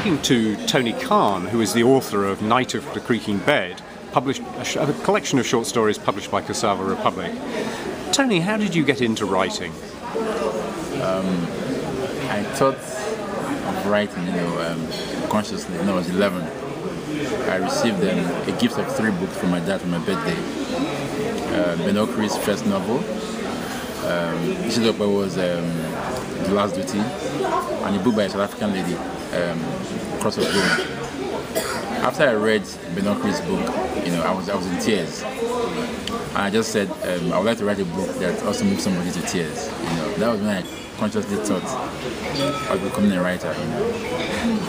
talking to Toni Kan, who is the author of Night of the Creaking Bed, published a collection of short stories published by Cassava Republic. Toni, how did you get into writing? I thought of writing, consciously when I was 11. I received a gift of 3 books from my dad for my birthday. Ben Okri's first novel. This was The Last Duty, and a book by a South African lady, Cross of Gold. After I read Ben Okri's book, I was in tears. And I just said, I would like to write a book that also moves somebody to tears. That was when I consciously thought I was becoming a writer.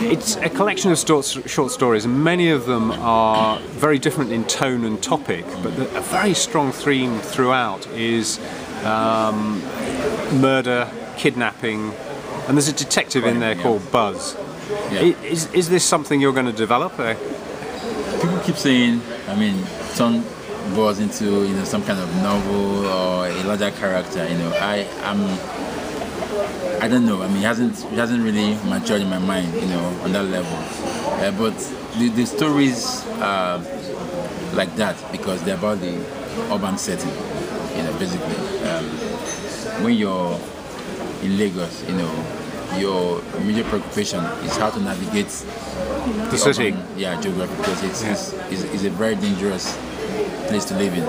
It's a collection of short stories, and many of them are very different in tone and topic, but a very strong theme throughout is murder, kidnapping, and there's a detective in there called Buzz. Yeah. Is this something you're going to develop? People keep saying, turn Buzz into some kind of novel or a larger character. I don't know. It hasn't really matured in my mind, on that level. But the stories are like that because they're about the urban setting, basically. When you're in Lagos, your immediate preoccupation is how to navigate the city. Geography, because it's a very dangerous place to live in.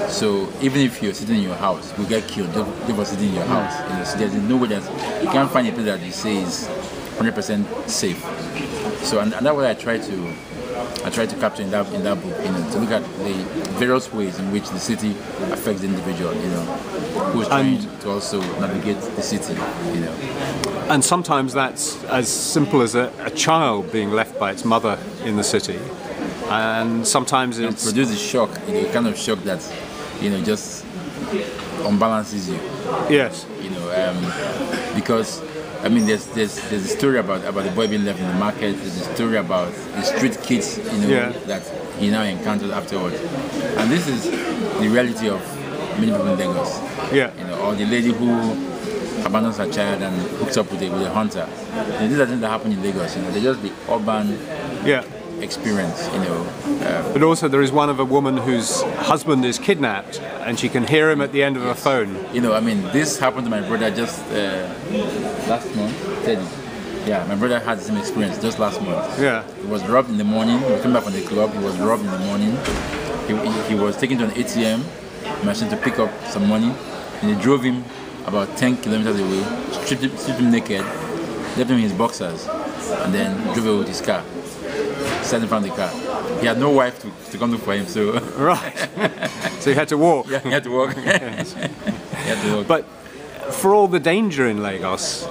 So even if you're sitting in your house, you get killed. People sitting in your house. So there's no way that you can't find a place that you say is 100% safe. So and that's what I try to capture in that book. To look at the various ways in which the city affects the individual. Who's trying to also navigate the city. And sometimes that's as simple as a child being left by its mother in the city. And sometimes it produces shock, a kind of shock that, just unbalances you. Yes. Because there's a story about the boy being left in the market. There's a story about the street kids, that he now encounters afterwards. And this is the reality of many people in Lagos. Yeah. Or the lady who abandons her child and hooks up with a hunter. These are things that happen in Lagos. They're just the urban. Yeah. Experience, But also there is one of a woman whose husband is kidnapped and she can hear him at the end of a phone. This happened to my brother just last month, Teddy. Yeah, my brother had the same experience just last month. Yeah. He was robbed in the morning. We came back from the club. He was robbed in the morning. He was taken to an ATM machine to pick up some money, and they drove him about 10 kilometers away, stripped him naked, left him in his boxers, and then drove away with his car. Sat in front of the car. He had no wife to come look for him, so right. So he had to walk. Yeah, he had to walk. Yes. He had to walk. But for all the danger in Lagos,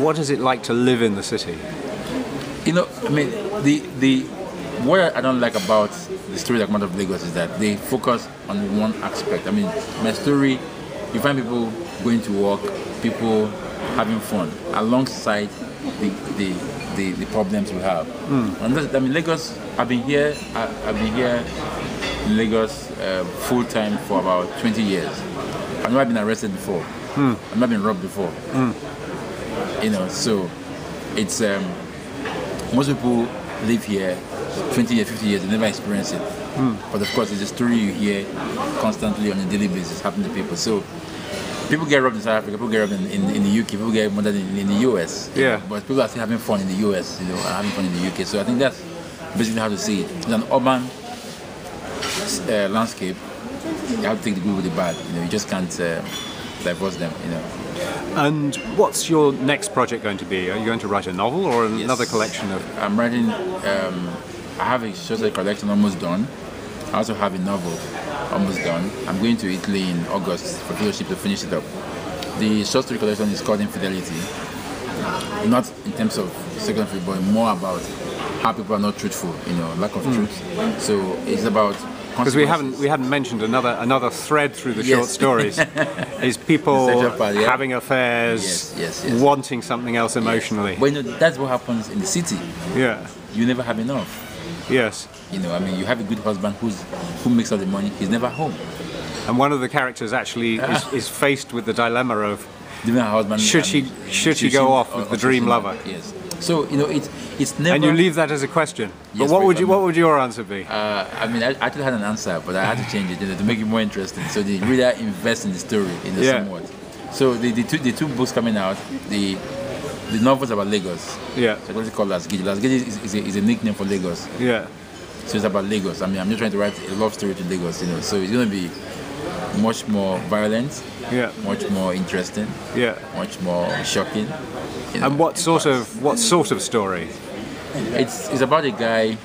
what is it like to live in the city? What I don't like about the story that comes out of Lagos is that they focus on one aspect. My story, you find people going to work, people having fun alongside the problems we have. And Lagos. I've been here in Lagos full time for about 20 years. I've never been arrested before. I've never been robbed before. So it's most people live here 20 years, 50 years, they never experience it. But of course, it's a story you hear constantly on a daily basis happening to people. So people get robbed in South Africa, people get robbed in the UK, people get murdered in the US. Yeah. But people are still having fun in the US, and having fun in the UK. So I think that's basically how to see it. It's an urban landscape. You have to take the good with the bad. You just can't divorce them. And what's your next project going to be? Are you going to write a novel or another collection of? I'm writing. I have a short story collection almost done. I also have a novel almost done. I'm going to Italy in August for fellowship to finish it up. The short story collection is called Infidelity. Not in terms of secondary, but more about how people are not truthful, lack of truth. So it's about because we haven't mentioned another thread through the short stories is people having affairs, wanting something else emotionally. But that's what happens in the city. Yeah, you never have enough. Yes. You have a good husband who makes all the money. He's never home. And one of the characters actually is faced with the dilemma of her husband, should she go off with the dream lover? Yes. So it's never. And you leave that as a question. Yes, but very what would your answer be? I mean, I actually had an answer, but I had to change it to make it more interesting. So the reader invests in the story, somewhat. So the two books coming out, the novels about Lagos. Yeah. So what is it called? Lasgidi. Lasgidi is a nickname for Lagos. Yeah. So it's about Lagos. I mean, I'm just trying to write a love story to Lagos, So it's going to be much more violent. Yeah. Much more interesting. Yeah. Much more shocking. And what sort of story? It's about a guy,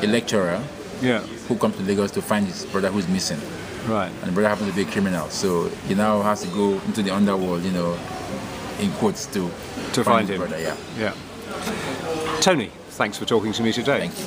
a lecturer, Yeah. who comes to Lagos to find his brother who's missing. Right. And the brother happens to be a criminal, so he now has to go into the underworld, in quotes, to find his him. brother. Yeah. Yeah. Toni, thanks for talking to me today. Thank you.